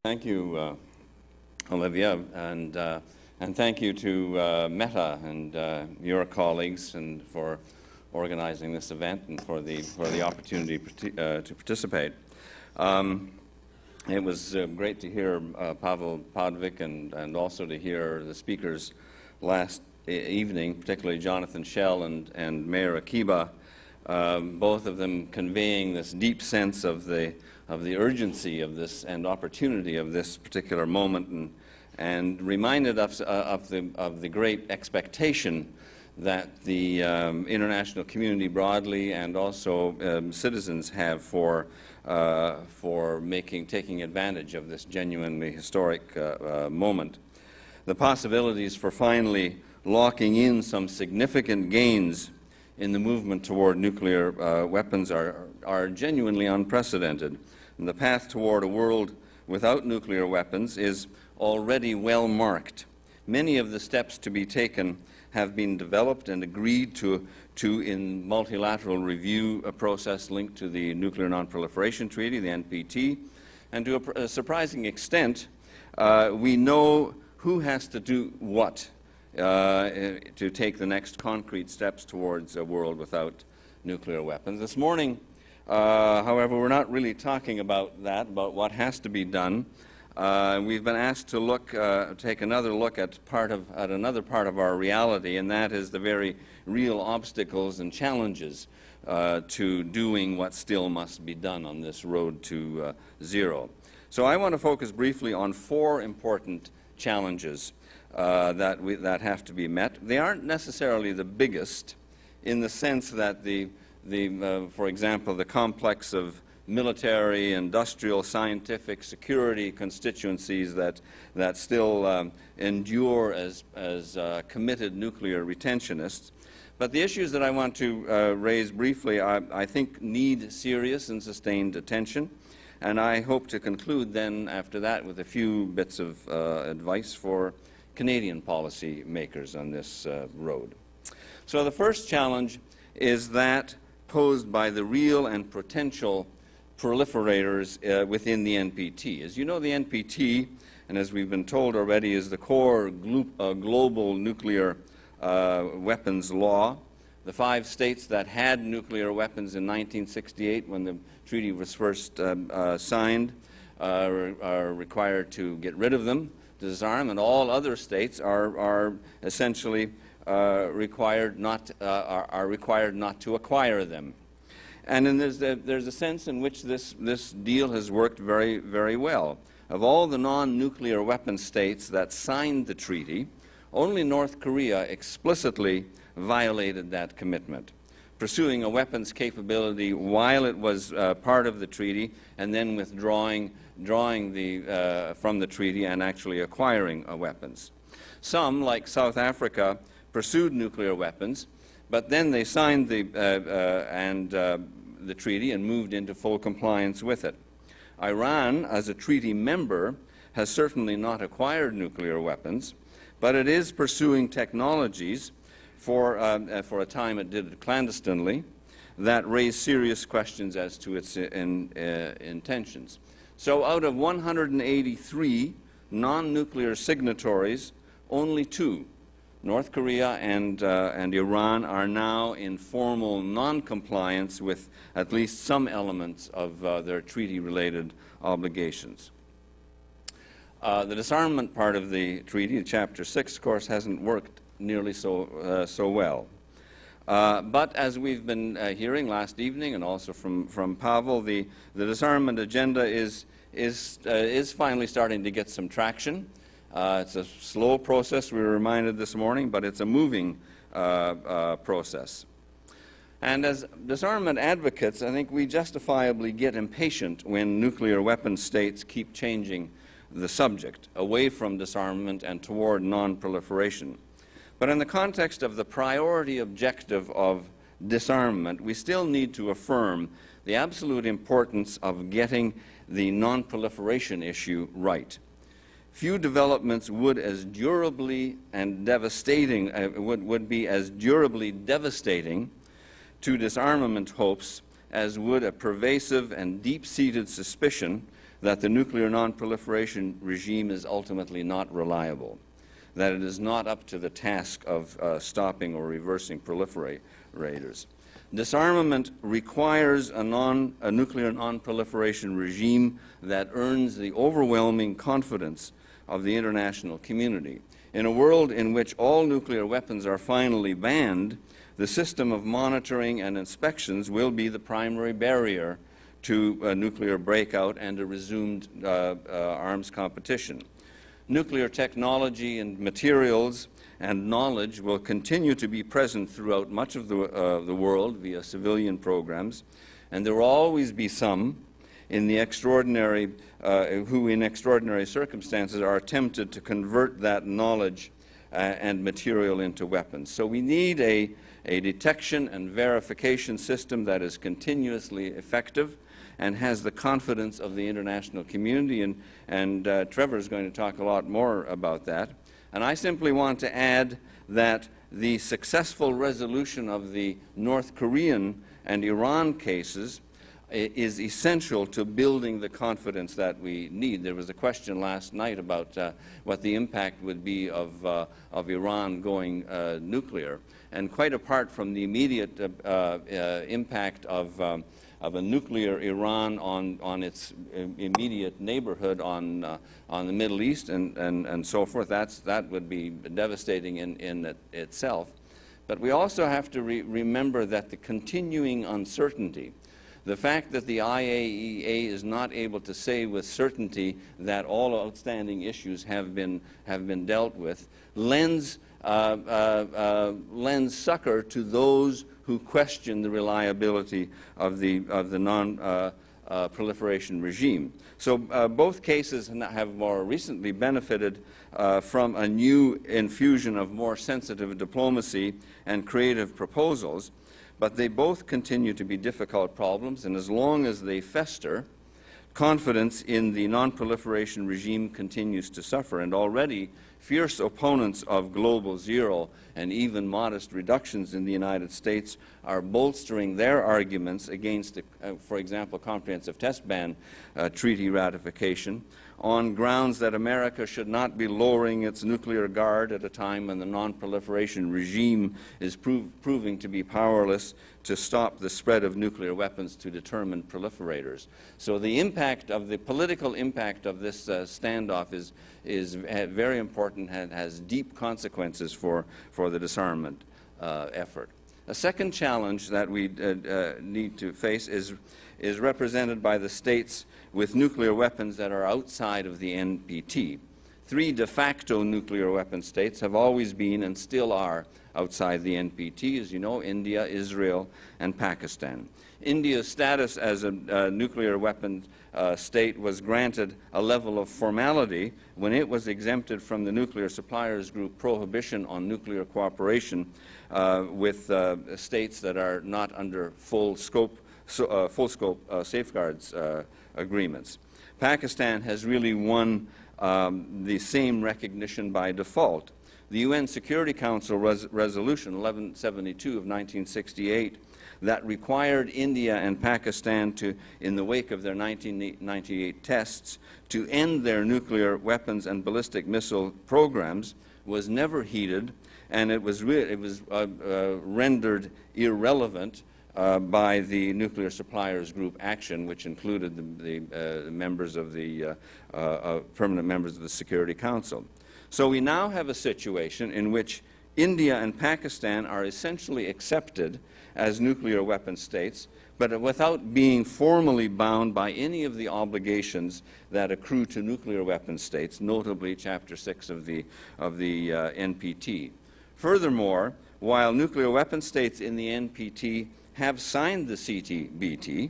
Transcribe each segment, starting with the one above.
Thank you, Olivia, and thank you to Meta and your colleagues and for organizing this event and for the opportunity to participate. It was great to hear Pavel Podvik and also to hear the speakers last evening, particularly Jonathan Schell and Mayor Akiba, both of them conveying this deep sense of the urgency of this and opportunity of this particular moment, and reminded us of the great expectation that the international community broadly and also citizens have for taking advantage of this genuinely historic moment. The possibilities for finally locking in some significant gains in the movement toward nuclear weapons are genuinely unprecedented. And the path toward a world without nuclear weapons is already well marked. Many of the steps to be taken have been developed and agreed to in multilateral review, a process linked to the Nuclear Non-Proliferation Treaty, the NPT, and to a surprising extent, we know who has to do what to take the next concrete steps towards a world without nuclear weapons. This morning, however, we're not really talking about that, about what has to be done. We've been asked to take another look at another part of our reality, and that is the very real obstacles and challenges to doing what still must be done on this road to zero. So I want to focus briefly on four important challenges that have to be met. They aren't necessarily the biggest, in the sense that for example, the complex of military, industrial, scientific, security constituencies that still endure as committed nuclear retentionists. But the issues that I want to raise briefly, I think, need serious and sustained attention. And I hope to conclude then, after that, with a few bits of advice for Canadian policy makers on this road. So the first challenge is that posed by the real and potential proliferators within the NPT. As you know, the NPT, and as we've been told already, is the core global nuclear weapons law. The 5 states that had nuclear weapons in 1968, when the treaty was first signed, are required to get rid of them, disarm, and all other states are essentially required not to acquire them. And then there's a sense in which this deal has worked very, very well. Of all the non-nuclear weapon states that signed the treaty, only North Korea explicitly violated that commitment, pursuing a weapons capability while it was part of the treaty, and then withdrawing from the treaty and actually acquiring weapons. Some, like South Africa, pursued nuclear weapons, but then they signed the treaty and moved into full compliance with it. Iran, as a treaty member, has certainly not acquired nuclear weapons, but it is pursuing technologies for a time it did it clandestinely that raise serious questions as to its intentions. So out of 183 non-nuclear signatories, only 2, North Korea and Iran, are now in formal non-compliance with at least some elements of their treaty-related obligations. The disarmament part of the treaty, Chapter 6, of course, hasn't worked nearly so well. But as we've been hearing last evening, and also from Pavel, the disarmament agenda is finally starting to get some traction. It's a slow process, we were reminded this morning, but it's a moving process. And as disarmament advocates, I think we justifiably get impatient when nuclear weapon states keep changing the subject away from disarmament and toward non-proliferation. But in the context of the priority objective of disarmament, we still need to affirm the absolute importance of getting the non-proliferation issue right. Few developments would be as durably devastating to disarmament hopes as would a pervasive and deep-seated suspicion that the nuclear non-proliferation regime is ultimately not reliable, that it is not up to the task of stopping or reversing proliferators. Disarmament requires a nuclear non-proliferation regime that earns the overwhelming confidence of the international community. In a world in which all nuclear weapons are finally banned, the system of monitoring and inspections will be the primary barrier to a nuclear breakout and a resumed arms competition. Nuclear technology and materials and knowledge will continue to be present throughout much of the world via civilian programs, and there will always be some in the extraordinary, who in extraordinary circumstances are tempted to convert that knowledge and material into weapons. So we need a detection and verification system that is continuously effective and has the confidence of the international community, and Trevor is going to talk a lot more about that. And I simply want to add that the successful resolution of the North Korean and Iran cases is essential to building the confidence that we need. There was a question last night about what the impact would be of Iran going nuclear. And quite apart from the immediate impact of a nuclear Iran on its immediate neighborhood on the Middle East and so forth, that would be devastating in itself. But we also have to remember that the continuing uncertainty, the fact that the IAEA is not able to say with certainty that all outstanding issues have been dealt with, lends succor to those who question the reliability of the non-proliferation regime. So both cases have more recently benefited from a new infusion of more sensitive diplomacy and creative proposals, but they both continue to be difficult problems, and as long as they fester, confidence in the non-proliferation regime continues to suffer, and already fierce opponents of global zero and even modest reductions in the United States are bolstering their arguments against, for example, comprehensive test ban treaty ratification on grounds that America should not be lowering its nuclear guard at a time when the non-proliferation regime is proving to be powerless to stop the spread of nuclear weapons to determined proliferators. So the impact of the political impact of this standoff is very important and has deep consequences for the disarmament effort. A second challenge that we need to face is represented by the states with nuclear weapons that are outside of the NPT. 3 de facto nuclear weapon states have always been and still are outside the NPT, as you know, India, Israel, and Pakistan. India's status as a nuclear weapon state was granted a level of formality when it was exempted from the Nuclear Suppliers Group prohibition on nuclear cooperation with states that are not under full-scope safeguards agreements. Pakistan has really won the same recognition by default. The UN Security Council Resolution 1172 of 1968 that required India and Pakistan to, in the wake of their 1998 tests, to end their nuclear weapons and ballistic missile programs was never heeded, and it was rendered irrelevant by the Nuclear Suppliers Group action, which included the members of the permanent members of the Security Council. So we now have a situation in which India and Pakistan are essentially accepted as nuclear weapon states, but without being formally bound by any of the obligations that accrue to nuclear weapon states, notably Chapter 6 of the NPT. Furthermore, while nuclear weapon states in the NPT have signed the CTBT,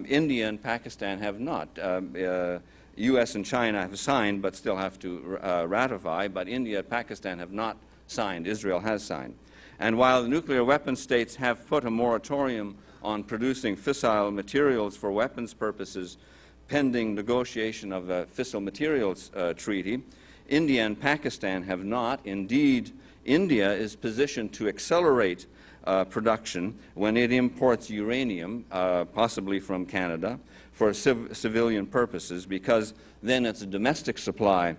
India and Pakistan have not. U.S. and China have signed but still have to ratify, but India and Pakistan have not signed. Israel has signed. And while the nuclear weapon states have put a moratorium on producing fissile materials for weapons purposes pending negotiation of a fissile materials treaty, India and Pakistan have not. Indeed, India is positioned to accelerate production when it imports uranium, possibly from Canada, for civilian purposes, because then its domestic supply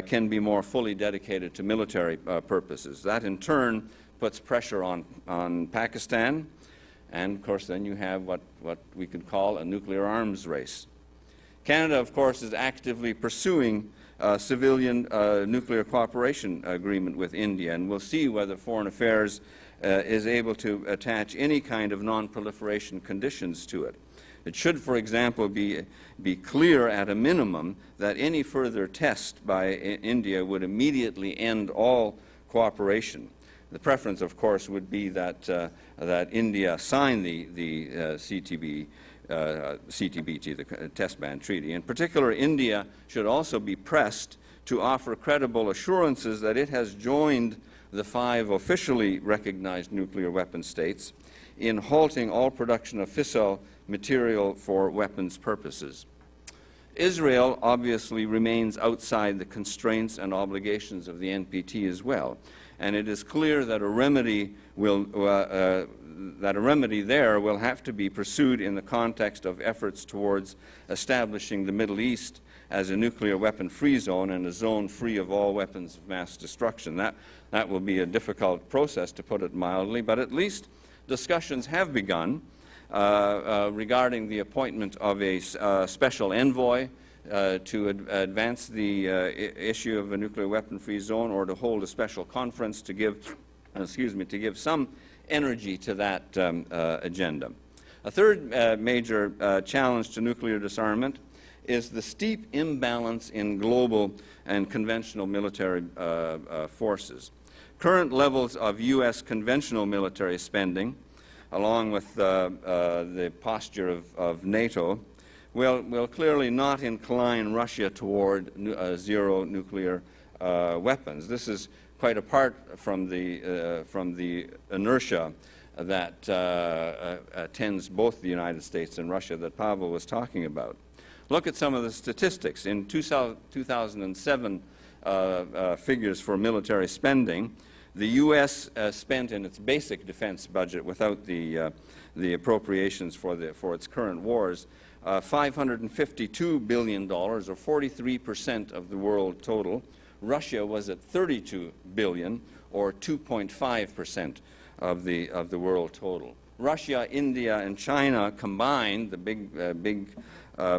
can be more fully dedicated to military purposes. That in turn puts pressure on Pakistan, and of course then you have what we could call a nuclear arms race. Canada, of course, is actively pursuing a civilian nuclear cooperation agreement with India, and we'll see whether Foreign Affairs is able to attach any kind of non-proliferation conditions to it. It should, for example, be clear at a minimum that any further test by India would immediately end all cooperation. The preference, of course, would be that India sign the CTBT, the Test Ban Treaty. In particular, India should also be pressed to offer credible assurances that it has joined the 5 officially recognized nuclear weapon states in halting all production of fissile material for weapons purposes. Israel obviously remains outside the constraints and obligations of the NPT as well, and it is clear that a remedy there will have to be pursued in the context of efforts towards establishing the Middle East as a nuclear weapon-free zone and a zone free of all weapons of mass destruction. That will be a difficult process, to put it mildly, but at least discussions have begun regarding the appointment of a special envoy to advance the issue of a nuclear weapon-free zone, or to hold a special conference to give, to give some energy to that agenda. A third major challenge to nuclear disarmament is the steep imbalance in global and conventional military forces. Current levels of U.S. conventional military spending, along with the posture of NATO, will clearly not incline Russia toward zero nuclear weapons. This is quite apart from the inertia that attends both the United States and Russia that Pavel was talking about. Look at some of the statistics. In 2007 figures for military spending, the U.S. spent in its basic defense budget, without the appropriations for its current wars, $552 billion, or 43% of the world total. Russia was at $32 billion, or 2.5% of the world total. Russia, India, and China combined, the big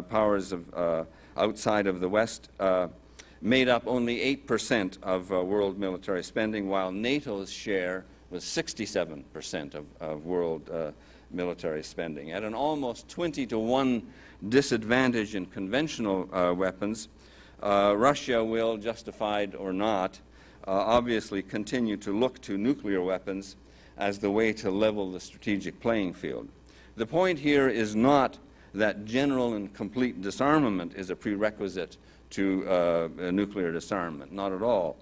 powers of outside of the West, made up only 8% of world military spending, while NATO's share was 67% of world military spending. At an almost 20-to-1 disadvantage in conventional weapons, Russia will, justified or not, obviously continue to look to nuclear weapons as the way to level the strategic playing field. The point here is not that general and complete disarmament is a prerequisite to nuclear disarmament, not at all.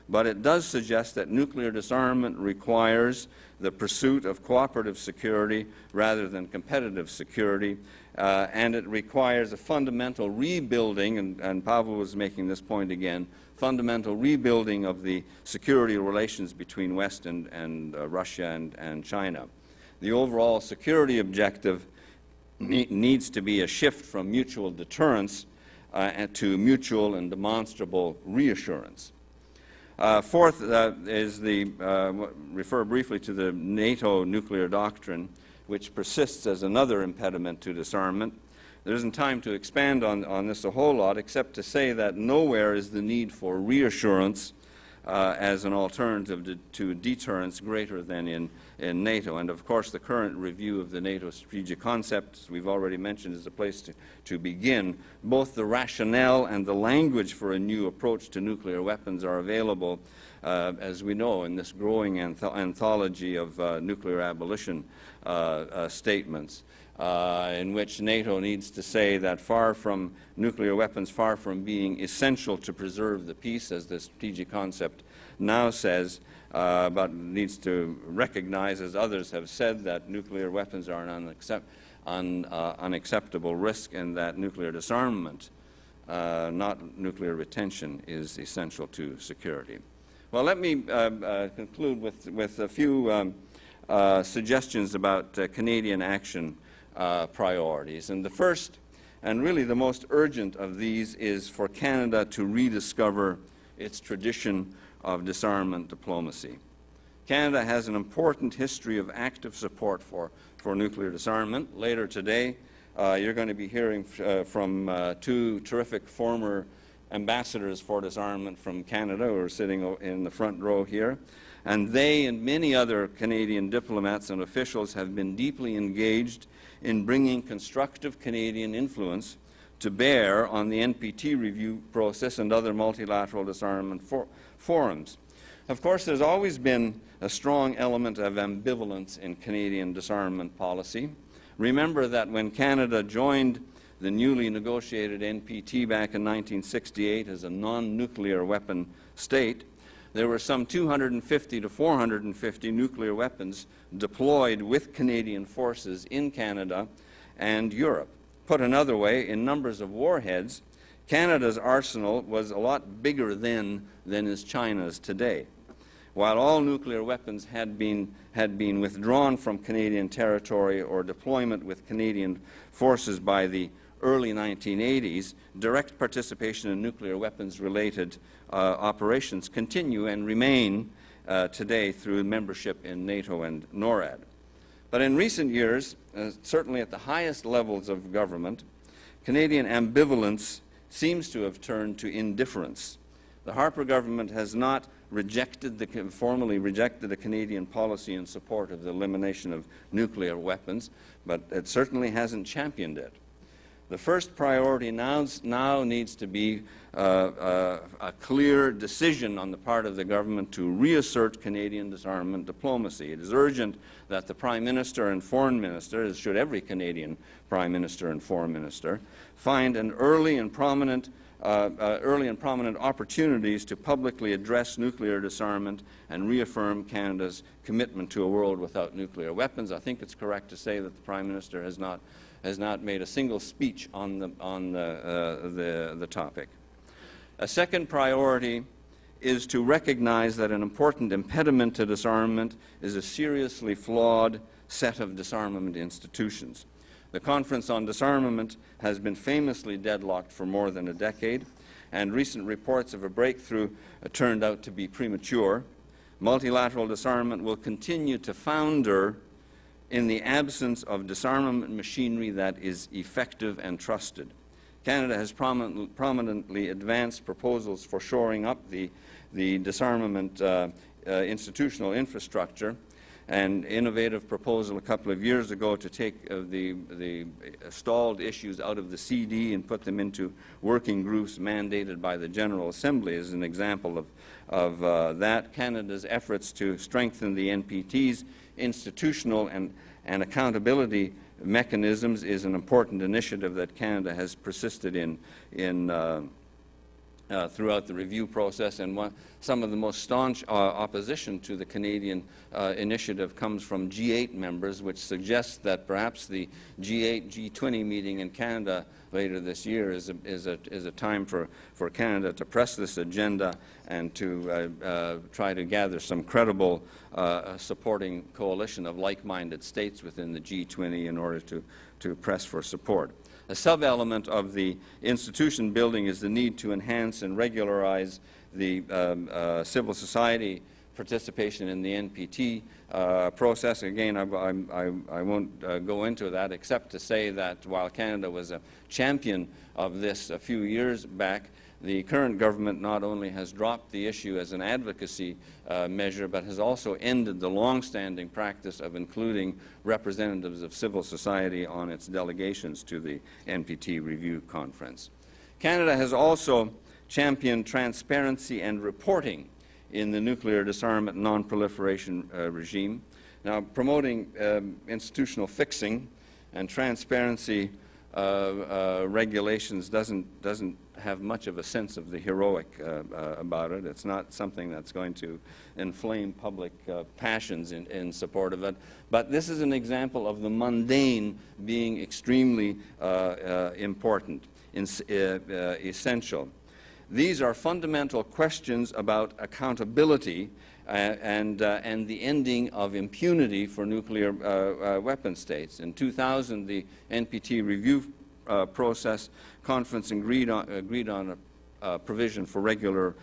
But it does suggest that nuclear disarmament requires the pursuit of cooperative security rather than competitive security, and it requires a fundamental rebuilding, and Pavel was making this point again, fundamental rebuilding of the security relations between West and Russia and China. The overall security objective needs to be a shift from mutual deterrence to mutual and demonstrable reassurance. Fourth is refer briefly to the NATO nuclear doctrine, which persists as another impediment to disarmament. There isn't time to expand on this a whole lot, except to say that nowhere is the need for reassurance as an alternative to deterrence greater than in NATO. And of course, the current review of the NATO strategic concept, as we've already mentioned, is a place to begin. Both the rationale and the language for a new approach to nuclear weapons are available, as we know, in this growing anthology of nuclear abolition statements, in which NATO needs to say that nuclear weapons, far from being essential to preserve the peace, as the strategic concept now says, but needs to recognize, as others have said, that nuclear weapons are an unacceptable risk, and that nuclear disarmament, not nuclear retention, is essential to security. Well, let me conclude with a few suggestions about Canadian action priorities. And the first, and really the most urgent of these, is for Canada to rediscover its tradition of disarmament diplomacy. Canada has an important history of active support for nuclear disarmament. Later today, you're going to be hearing from two terrific former ambassadors for disarmament from Canada who are sitting in the front row here. And they and many other Canadian diplomats and officials have been deeply engaged in bringing constructive Canadian influence to bear on the NPT review process and other multilateral disarmament forums. Of course, there's always been a strong element of ambivalence in Canadian disarmament policy. Remember that when Canada joined the newly negotiated NPT back in 1968 as a non-nuclear weapon state, there were some 250 to 450 nuclear weapons deployed with Canadian forces in Canada and Europe. Put another way, in numbers of warheads, Canada's arsenal was a lot bigger then than is China's today. While all nuclear weapons had been withdrawn from Canadian territory or deployment with Canadian forces by the early 1980s, direct participation in nuclear weapons-related operations continue and remain today through membership in NATO and NORAD. But in recent years, certainly at the highest levels of government, Canadian ambivalence seems to have turned to indifference. The Harper government has not formally rejected the Canadian policy in support of the elimination of nuclear weapons, but it certainly hasn't championed it. The first priority now needs to be a clear decision on the part of the government to reassert Canadian disarmament diplomacy. It is urgent that the Prime Minister and Foreign Minister, as should every Canadian Prime Minister and Foreign Minister, find an early and prominent opportunities to publicly address nuclear disarmament and reaffirm Canada's commitment to a world without nuclear weapons. I think it's correct to say that the Prime Minister has not made a single speech on the topic. A second priority is to recognize that an important impediment to disarmament is a seriously flawed set of disarmament institutions. The Conference on Disarmament has been famously deadlocked for more than a decade, and recent reports of a breakthrough turned out to be premature. Multilateral disarmament will continue to founder in the absence of disarmament machinery that is effective and trusted. Canada has prominently advanced proposals for shoring up the disarmament institutional infrastructure. An innovative proposal a couple of years ago to take the stalled issues out of the CD and put them into working groups mandated by the General Assembly is an example of that. Canada's efforts to strengthen the NPT's institutional and accountability mechanisms is an important initiative that Canada has persisted in throughout the review process, and some of the most staunch opposition to the Canadian initiative comes from G8 members, which suggests that perhaps the G8, G20 meeting in Canada later this year is a time for Canada to press this agenda and to try to gather some credible supporting coalition of like-minded states within the G20 in order to press for support. A sub-element of the institution building is the need to enhance and regularize the civil society participation in the NPT process. Again, I won't go into that except to say that while Canada was a champion of this a few years back, the current government not only has dropped the issue as an advocacy measure, but has also ended the long-standing practice of including representatives of civil society on its delegations to the NPT Review Conference. Canada has also championed transparency and reporting in the nuclear disarmament non-proliferation regime. Now, promoting institutional fixing and transparency regulations doesn't have much of a sense of the heroic about it. It's not something that's going to inflame public passions in support of it. But this is an example of the mundane being extremely important, essential. These are fundamental questions about accountability and the ending of impunity for nuclear weapon states. In 2000, the NPT review process conference agreed on a provision for regular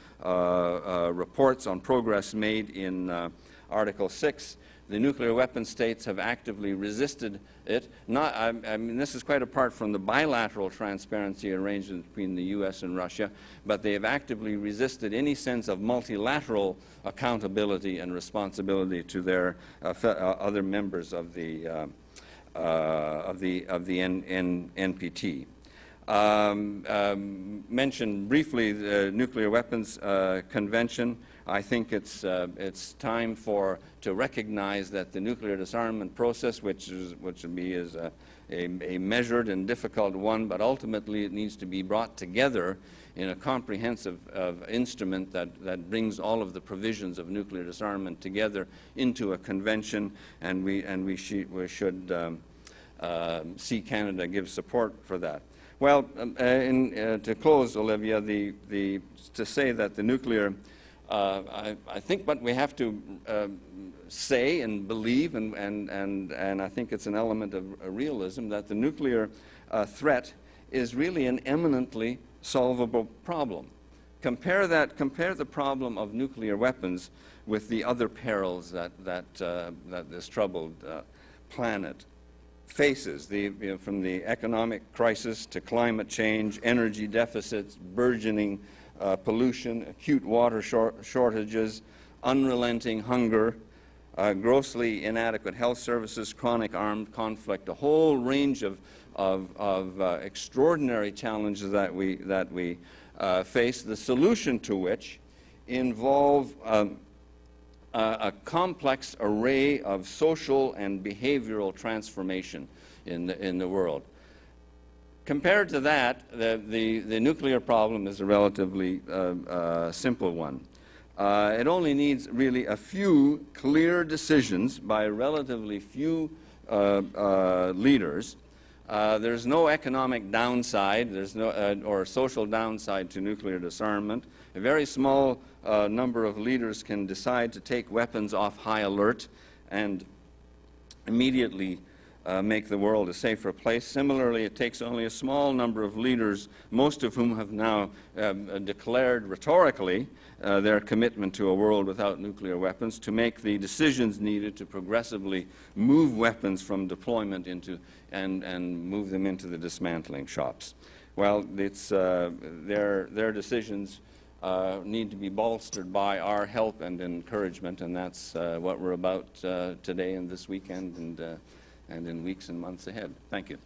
reports on progress made in Article 6. The nuclear weapon states have actively resisted it. I mean, this is quite apart from the bilateral transparency arrangement between the U.S. and Russia, but they have actively resisted any sense of multilateral accountability and responsibility to their other members of the NPT. Mentioned briefly the Nuclear Weapons Convention. I think it's time to recognize that the nuclear disarmament process, which would be a measured and difficult one, but ultimately it needs to be brought together in a comprehensive instrument that brings all of the provisions of nuclear disarmament together into a convention, and we should see Canada give support for that. Well, to close, Olivia, to say that the nuclear I think what we have to say and believe, and I think it's an element of realism, that the nuclear threat is really an eminently solvable problem. Compare the problem of nuclear weapons with the other perils that this troubled planet faces, from the economic crisis to climate change, energy deficits, burgeoning pollution, acute water shortages, unrelenting hunger, grossly inadequate health services, chronic armed conflict, a whole range of extraordinary challenges that we face, the solution to which involve a complex array of social and behavioral transformation in the world. Compared to that, the nuclear problem is a relatively simple one. It only needs really a few clear decisions by relatively few leaders. There's no economic downside, or social downside to nuclear disarmament. A very small number of leaders can decide to take weapons off high alert and immediately make the world a safer place. Similarly, it takes only a small number of leaders, most of whom have now declared rhetorically their commitment to a world without nuclear weapons, to make the decisions needed to progressively move weapons from deployment into and move them into the dismantling shops. Well, it's their decisions need to be bolstered by our help and encouragement, and that's what we're about today and this weekend and in weeks and months ahead. Thank you.